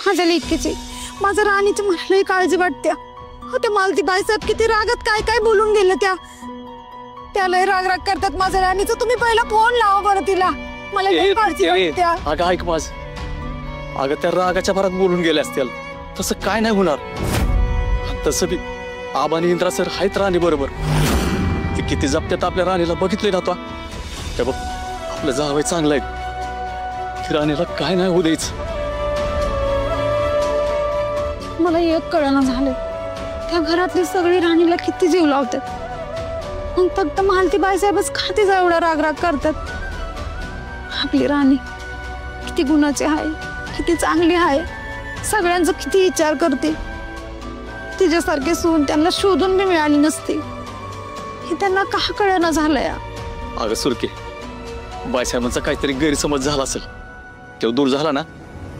माझ्या लेकीची माझ्या राणीची मलाही काळजी वाटते. ते मालती बाईसाहेब किती रागात काय काय बोलून गेले त्याला राग राग करतात माझ्या राणीचं. तुम्ही पहिला फोन लावा बरं तिला, मला लई काळजी वाटते. अगं ऐक माझ, अगं त्या रागाच्या भरात बोलून गेले असतील, तसं काय नाही होणार. तसं बी आबानी इंद्रा सर आहेत राणी बरोबर. ते किती जप्त्यात आपल्या राणीला बघितले ना. ते बघ आपलं जावई चांगलं आहे, राणीला काय नाही होऊ द्यायचं. मला एक कळना झालं, त्या घरातली सगळी राणीला किती जीव लावतात, मग फक्त मालती बाईसाहेबच खातीच एवढा राग राग करतात. आपली राणी किती गुणाची आहे, किती चांगली आहे, सगळ्यांचा किती विचार करते. तिच्यासारखे सून त्यांना शोधून बी मिळाली नसती, हे त्यांना का कळना झालंय. अगं सुरके, बाईसाहेबांचा काहीतरी गैरसमज झाला असेल, तेव्हा दूर झाला ना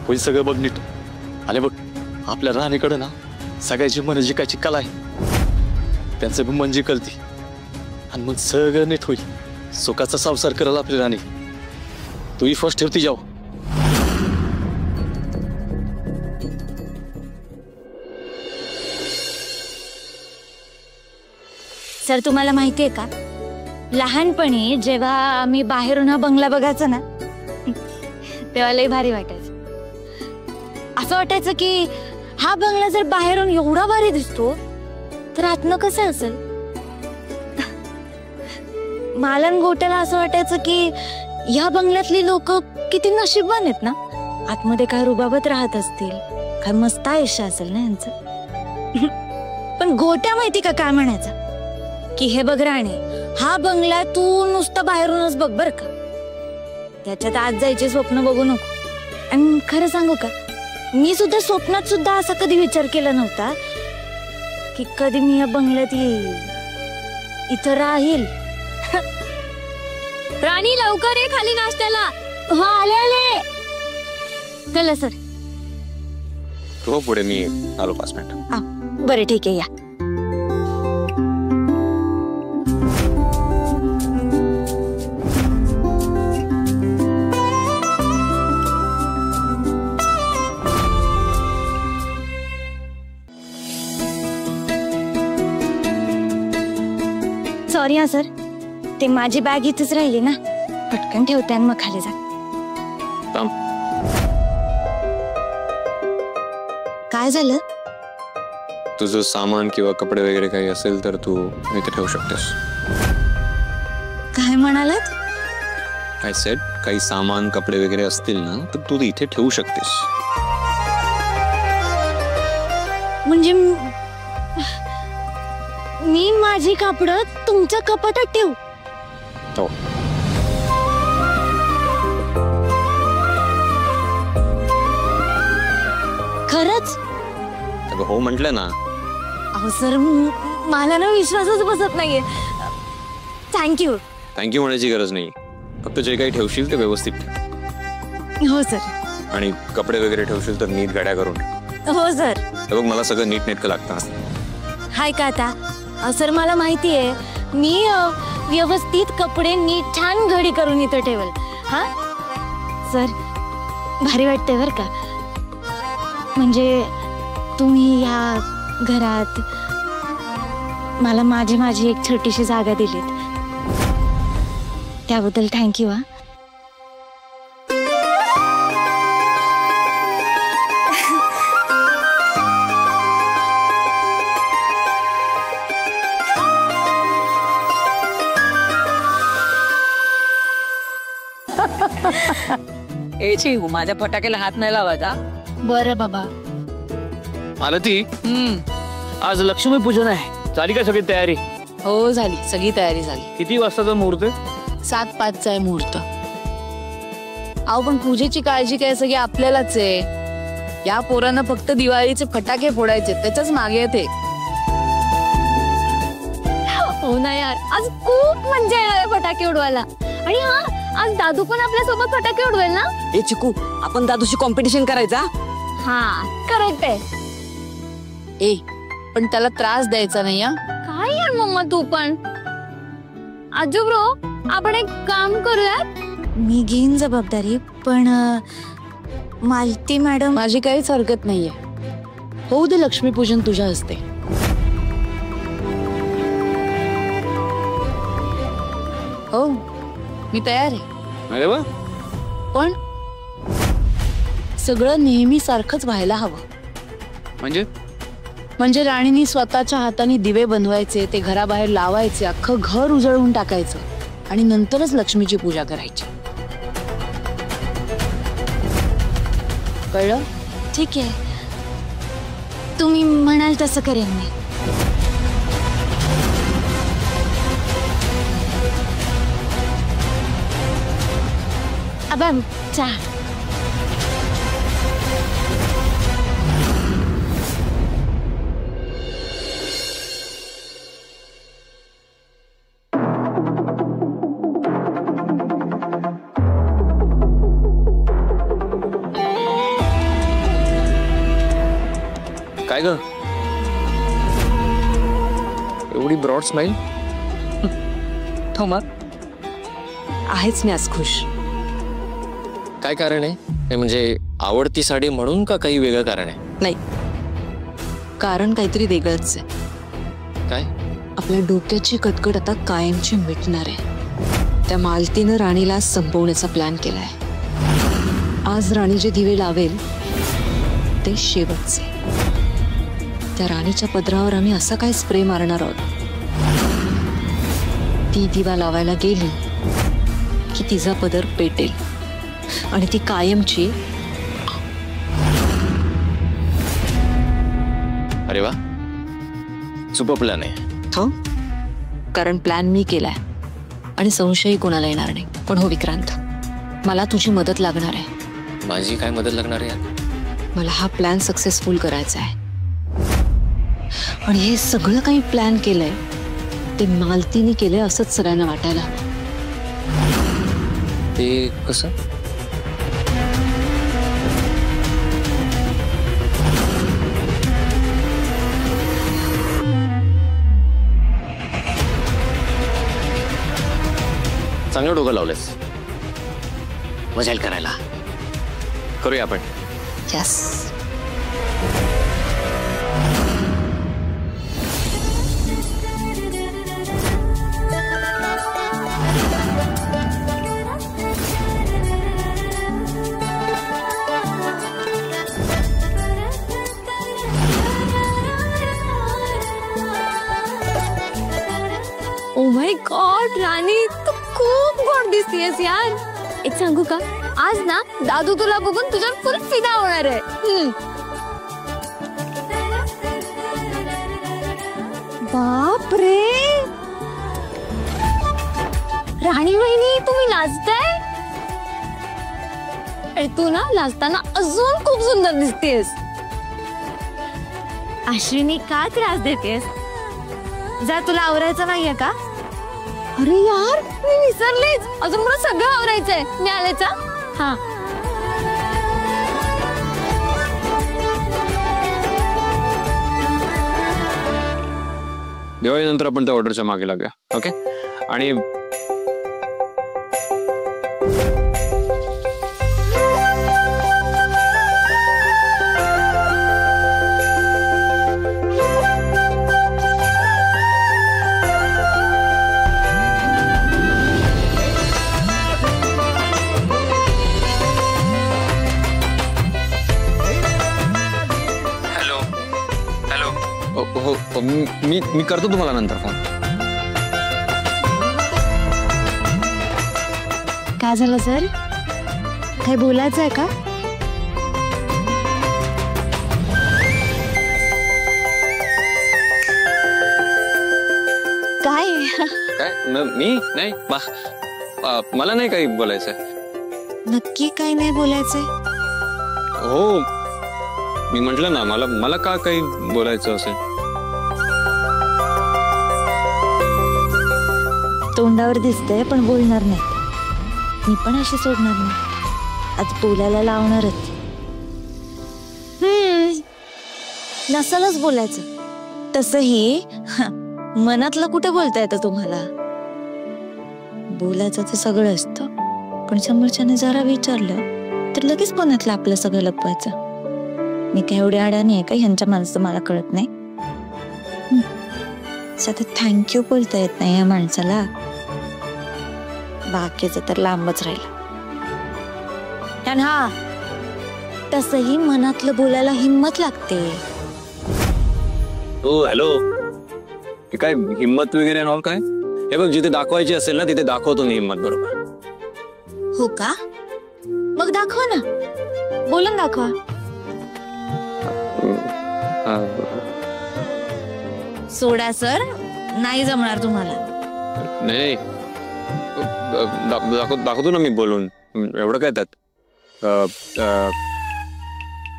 होईल सगळं बघ नीट. आणि बघ आपल्या राणीकडे ना सगळ्याची मन जिकायची कला आहे, त्यांचं बी मन जिकलती आणि मग सगळं नीट होईल. सुखाचा संसार करायला आपली राणी. तूही फर्स्ट ठेवती जाऊ. सर तुम्हाला माहितीये का, लहानपणी जेव्हा आम्ही बाहेरून हा बंगला बघायचो ना, तेव्हा लई भारी वाटायचं. असं वाटायचं की हा बंगला जर बाहेरून एवढा भारी दिसतो तर आतनं कसं असेल. मालन गोट्याला असं वाटायचं की या बंगल्यातली लोक किती नशीबवान आहेत ना, आतमध्ये काय रुबाबत राहत असतील, काय मस्त आयुष्य असेल ना यांचं. पण गोट्या माहिती का काय म्हणायचं की हे बघ राणे, हा बंगला तू नुसतं बाहेरूनच बघ बर का, त्याच्यात आत जायचे स्वप्न बघू नको. आणि खरं सांगू का, मी सुद्धा स्वप्नात सुद्धा असा कधी विचार केला नव्हता की कधी मी या बंगल्यात येईल, इथं राहील. राणी लवकर ये खाली नाश्त्याला. हो आले आले. चला सर. हो पुढे मी आलो 5 मिनिट. बरं ठीक आहे या. सॉरी हा सर, ते माझी बॅग इथेच राहिली ना, पटकन ठेवते आणि मग खाली जा. काय झालं? तुझं सामान किंवा कपडे वगैरे काही असेल तर तू इथे ठेवू शकतेस. काय म्हणालात? आय सेड काही सामान कपडे वगैरे असतील ना तर तू इथे ठेवू शकतेस. म्हणजे मी माझी कापडं तुमच्या कपाटात ठेवू? हो. खरंच? हो म्हटलं ना. अहो सर, मला ना विश्वासच बसत नाहीये. थँक्यू. थँक्यू म्हणायची गरज नाही, फक्त जे काही ठेवशील ते व्यवस्थित ठेव. हो सर. आणि कपडे वगैरे ठेवशील तर नीट गाड्या करून. हो सर. बघ मला सगळं नीट नेटकं लागतं. हाय का आता? सर मला माहिती आहे, मी व्यवस्थित कपडे नीट छान घडी करून इथं ठेवल. हा सर, भारी वाटतंय बर का. म्हणजे तुम्ही या घरात मला माझी एक छोटीशी जागा दिलीत, त्याबद्दल थँक्यू. हा एची माझ्या फटाक्याला हात नाही लावायचा. बरं बाबा. मालती, आज लक्ष्मी पूजन आहे, झाली का सगळी तयारी? हो झाली, सगळी तयारी झाली. किती वाजताचा मुहूर्त? 7:05 आहे मुहूर्त. अहो पण पूजेची काळजी काय सगळी आपल्यालाच आहे. या पोरांना फक्त दिवाळीचे फटाके फोडायचे, त्याच्याच मागे येते. हो ना यार, आज खूप मजा येणार फटाके उडवायला. आणि हा, आज दादू पण आपल्या सोबत फटाके उडवेल ना? ए चिकू, आपण दादूशी कॉम्पिटिशन करायचा. हा करेक्ट आहे. ए पण त्याला त्रास द्यायचा नाही. काय यार मम्मा तू पण. आजू ब्रो, आपण एक काम करूया. मी घेईन जबाबदारी, पण मालती मॅडम, माझी काहीच हरकत नाहीये. होऊ दे लक्ष्मीपूजन तुझ्या हस्ते. हो, मी तयार आहे. अरे वा, पण सगळं नेहमी सारखंच व्हायला हवं. म्हणजे राणीनी स्वतःच्या हाताने दिवे बनवायचे, ते घराबाहेर लावायचे, अख्खं घर उजळवून टाकायचं आणि नंतरच लक्ष्मीची पूजा करायची. कळलं? ठीक आहे, तुम्ही म्हणाल तसं करेन मी. अबा चहा. काय ग एवढी ब्रॉड स्माइल? हो मग आहेच मी आज खुश. काय कारण आहे? हे म्हणजे आवडती साडी म्हणून का काही वेगळं कारण आहे? नाही, कारण काहीतरी वेगळंच आहे. काय? आपल्या डोक्याची कटकट आता कायमची मिटणार आहे. त्या मालतीनं राणीला संपवण्याचा प्लॅन केलाय. आज राणी जे दिवे लावेल ते शेवटचे. त्या राणीच्या पदरावर आम्ही असा काय स्प्रे मारणार आहोत, ती दिवा लावायला गेली की तिचा पदर पेटेल आणि ती कायमची. अरे वा, सुपर प्लॅन आहे. हो, कारण प्लॅन मी केलाय आणि संशयही कोणाला येणार नाही. पण हो विक्रांत, मला तुझी मदत लागणार आहे. माझी काय मदत लागणार आहे? मला हा प्लॅन सक्सेसफुल करायचा आहे. आणि हे सगळं काही प्लॅन केलंय ते मालतीने केलंय असंच सगळ्यांना वाटायला हवं. ते कसं? चांगलं डोकं लावलंस. मजा येईल करायला. करूया आपण. यस. ओ माय गॉड राणी, तू खूप गोड दिसतेस यार. एक सांगू का, आज ना दादू तुला बघून तुझ्यावर फुल फिदा होणार आहे. बाप रे, राणी वहिनी तुम्ही लाजताय. अरे तू ना लाजताना अजून खूप सुंदर दिसतेस. अश्विनी का त्रास देतेस? जा, तुला आवरायचं नाहीये का? अरे यार, मी विसरलेच. अजून मला सगळं आवरायचंय. मी आलेच. हा, दिवाळीनंतर आपण त्या ऑर्डरच्या मागे लागूया. ओके? आणि हो, मी करतो तुम्हाला नंतर फोन. काय झालं सर? काय बोलायचं आहे का? काय? मी नाही, मला नाही काही बोलायचंय. नक्की काही नाही बोलायचंय? हो, मी म्हंटल ना, मला का काही बोलायचं असेल. तोंडावर दिसतंय पण बोलणार नाही. मी पण अशी सोडणार नाही. आज बोलायला लावणारच. नसलच बोलायचं. तसही मनातलं कुठे बोलता येतं तुम्हाला? बोलायचं तर सगळं असतं, पण समोरच्याने जरा विचारलं तर लगेच पुण्यातलं आपलं सगळं लपवायचं. मी काय एवढी अडाणी आहे का ह्यांच्या माणसं मला कळत नाही. साधं थँक्यू बोलता येत नाही या माणसाला. बाकीचं तर लांबच राहिलं. आणि हा, तसही मनातलं बोलायला हिम्मत लागते. हो हॅलो, हे काय हिम्मत वगैरे नॉल काय? हे बघ, जिथे दाखवायची असेल ना तिथे दाखवतो मी हिम्मत. बरोबर हो का? मग दाखवा ना, बोलून दाखवा. सोडा सर, नाही जमणार तुम्हाला. नाही, दाखवतो ना मी बोलून. एवढं काय त्यात?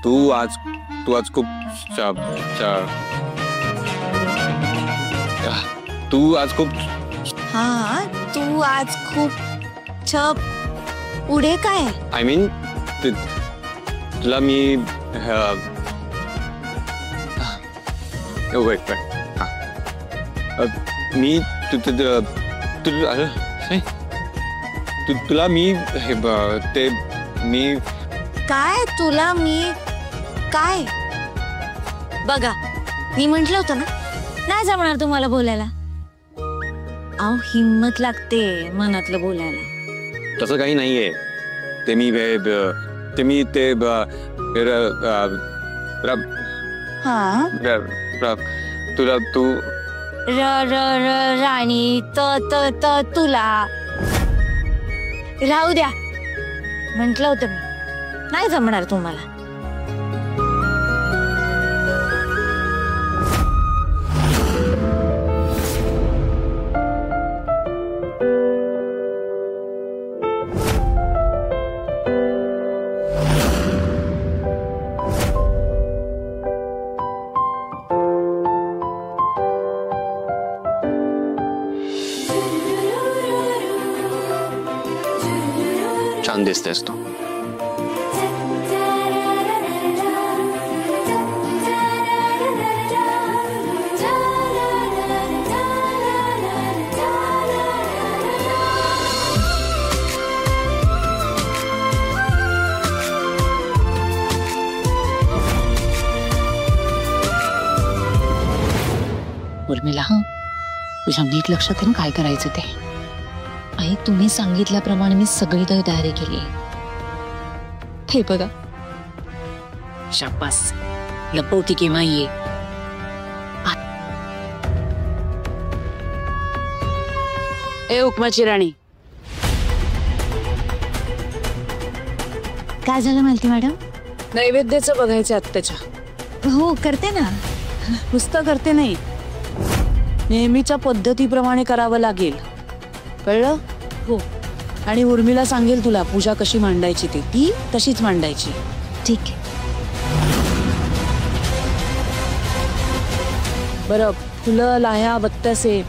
तू आज खूप हा, तू आज खूप छप. पुढे काय? आय मीन तुला मी मी तुला मी ते मी काय तुला मी काय? बघा, मी म्हंटल होतं ना, नाही जमणार तुम्हाला बोलायला. अहो, हिम्मत लागते मनातलं बोलायला. तसं काही नाहीये. ते मी तुला तू राणी तुला राहू द्या म्हंटल होतं मी, नाही जमणार तुम्हाला. छान दिसतेस तू. उर्मिला, तुझ्या नीट लक्षात आहे ना काय करायचं ते? आई, तुम्ही सांगितल्याप्रमाणे मी सगळी तयारी केली. हे बघा, शाबास, लपवती केव्हा ये. ए उपमाची राणी, काय झालं मालती मॅडम? नैवेद्याचं बघायचं आत्ताच्या. हो, करते ना. नुसतं करते नाही, नेहमीच्या पद्धतीप्रमाणे करावं लागेल, कळलं? हो. आणि उर्मिला सांगेल तुला पूजा कशी मांडायची, ती तशीच मांडायची. ठीक आहे. बरं, फुलं, लाह्या, बत्तासे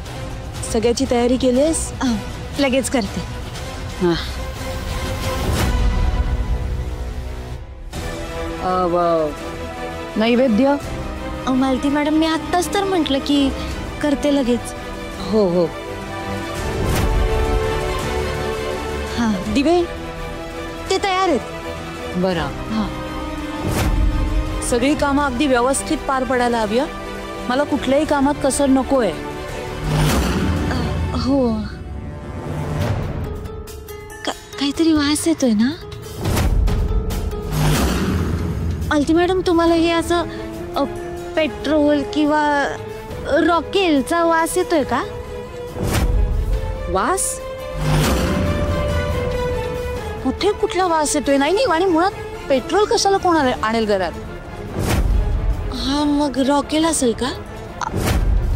सगळ्याची तयारी केलीस? लगेच करते. हा. नैवेद्य? मालती मॅडम, मी आत्ताच तर म्हंटल की करते लगेच. हो हो. हा, दिवे ते तयार आहेत. बरं. हा, सगळी कामं अगदी व्यवस्थित पार पडायला हवी. मला कुठल्याही कामात कसर नकोय. हो. काहीतरी वास येतोय ना मालती मॅडम? तुम्हाला हे असं पेट्रोल किंवा रॉकेलचा वास येतोय का? वास? कुठे कुठला वास येतोय? नाही नाही, आणि मुळात पेट्रोल कशाला कोण आणेल घरात? हा, मग रॉकेल असेल का?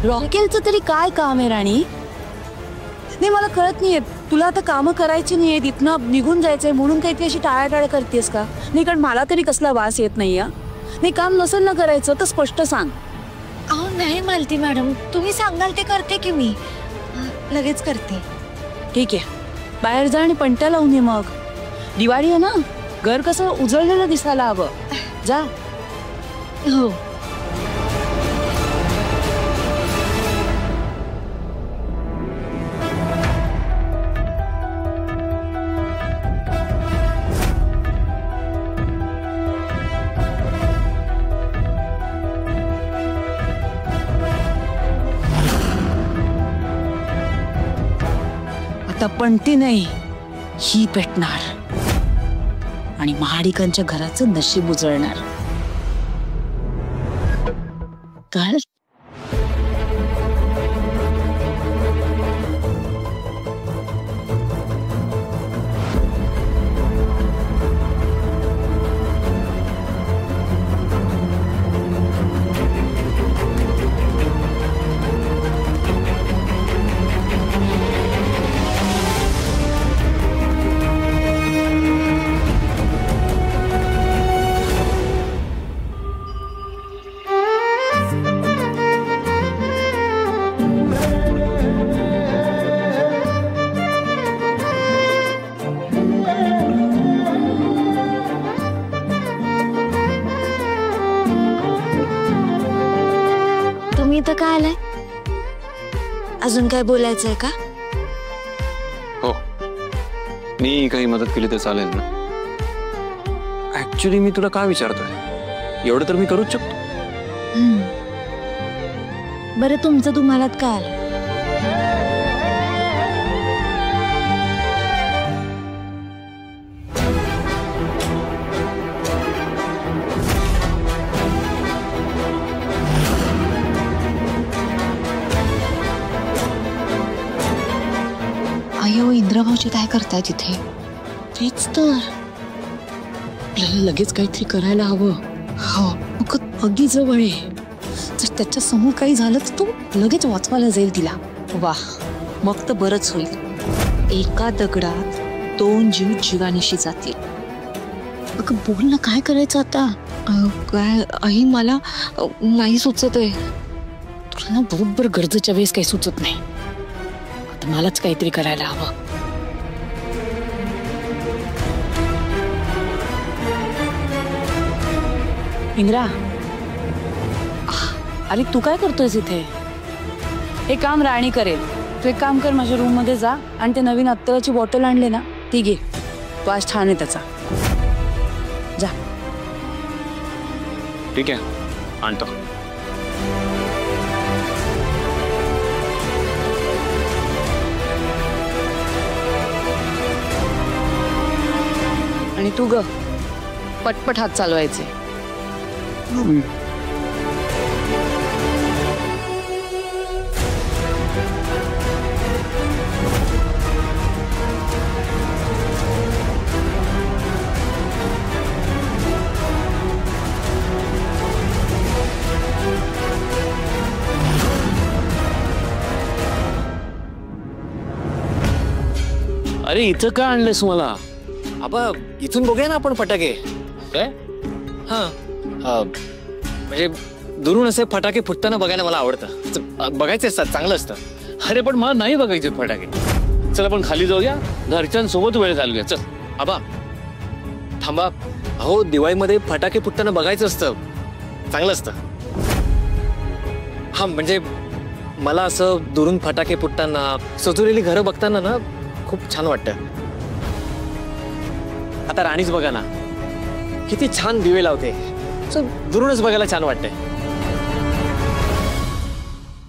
रॉकेलचं तरी काय काम आहे राणी? नाही, मला कळत नाहीये. तुला आता कामं करायची नाहीये, तिथनं निघून जायचंय म्हणून काही ती अशी टाळाटाळ करतेस का? नाही, कारण मला तरी कसला वास येत नाही. नाही, काम नसेल ना करायचं तर स्पष्ट सांग. अहो नाही मालती मॅडम, तुम्ही सांगाल ते करते की मी. लगेच करते. ठीक आहे, बाहेर जा आणि पणत्या लावून ये. मग दिवाळी आहे ना, घर कसं उजळलेलं दिसायला हवं. जा. हो. फक्त पणती नाही, ही भेटणार आणि महाडिकांच्या घराचं नशीब उजळणार. कळलं? इथं काय आलाय? अजून काय बोलायचंय का? हो, मी काही मदत केली तर चालेल ना? ऍक्च्युली मी तुला का विचारतोय, एवढं तर मी करूच शकतो. बरं, तुमचं तुम्हालाच काय आलं? अयो, इंद्रभाऊजी काय करताय तिथे? तेच तर, आपल्याला लगेच काहीतरी करायला हवं. हो, मग अगदी जवळ आहे. जर त्याच्या समोर काही झालं तर तो लगेच वाचवायला जाईल तिला. वाह, मग तर बरंच होईल. एका दगडात 2 जीव जीवानिशी जातील. अगं बोल ना, काय करायचं आता? काय आई, मला नाही सुचत आहे. तुला ना बरोबर गरजेच्या वेळेस काही सुचत नाही. आता मलाच काहीतरी करायला हवं. इंद्रा, अरे तू काय करतोयस इथे? हे काम राणी करेल. तू एक काम कर, माझ्या रूम मध्ये जा आणि ते नवीन अत्तराची बॉटल आणले ना ती घे. तो आज छान आहे त्याचा. जा. ठीक आहे, आणतो. आणि तू ग पटपट हात चालवायचे. अरे इथं का आणलंस मला? आबा, इथून बघूया ना आपण फटाके. काय? हा, म्हणजे दुरून असे फटाके फुटताना बघायला मला आवडतं. बघायचे असतात, चांगलं असतं. अरे पण मला नाही बघायचे फटाके. चल आपण खाली जाऊया, घरच्यांसोबत वेळ घालूया. चल आबा, थांबा. अहो, दिवाळीमध्ये फटाके फुटताना बघायचं असतं, चांगलं असतं. हा, म्हणजे मला असं दुरून फटाके फुटताना, सजवलेली घरं बघताना ना खूप छान वाटतं. आता राणीच बघा ना, किती छान दिवे लावते. दुरूनच बघायला छान वाटतंय.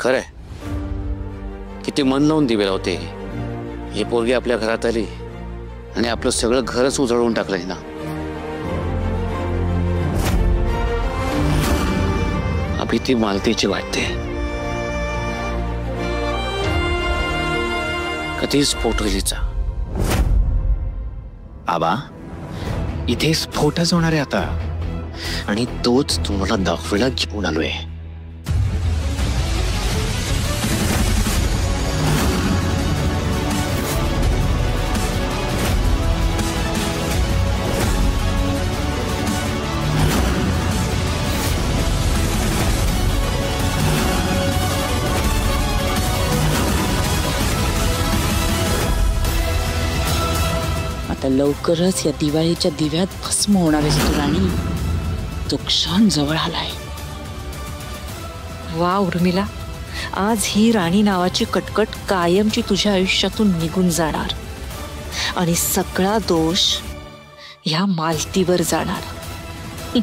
खरंय, किती मन लावून दिवे लावते. ही पोरगी आपल्या घरात आली आणि आपलं सगळं घरच उजळवून टाकलंय ना. अभि ती मालतीची वाटते. कधी स्फोट होईल हिचा. आबा, इथे स्फोटच होणार आहे आता, आणि तोच तुम्हाला दाखवायला घेऊन आलोय. आता लवकरच या दिवाळीच्या दिव्यात भस्म होणार आहे तू राणी. तो क्षण जवळ आलाय. वा उर्मिला, आज ही राणी नावाची कटकट कायमची तुझ्या आयुष्यातून निघून जाणार आणि सगळा दोष ह्या मालतीवर जाणार.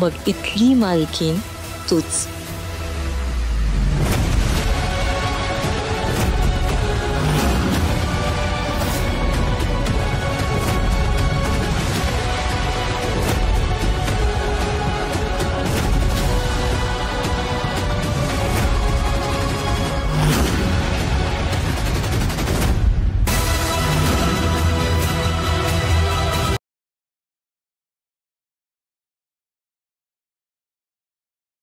मग इथली मालकीन तूच.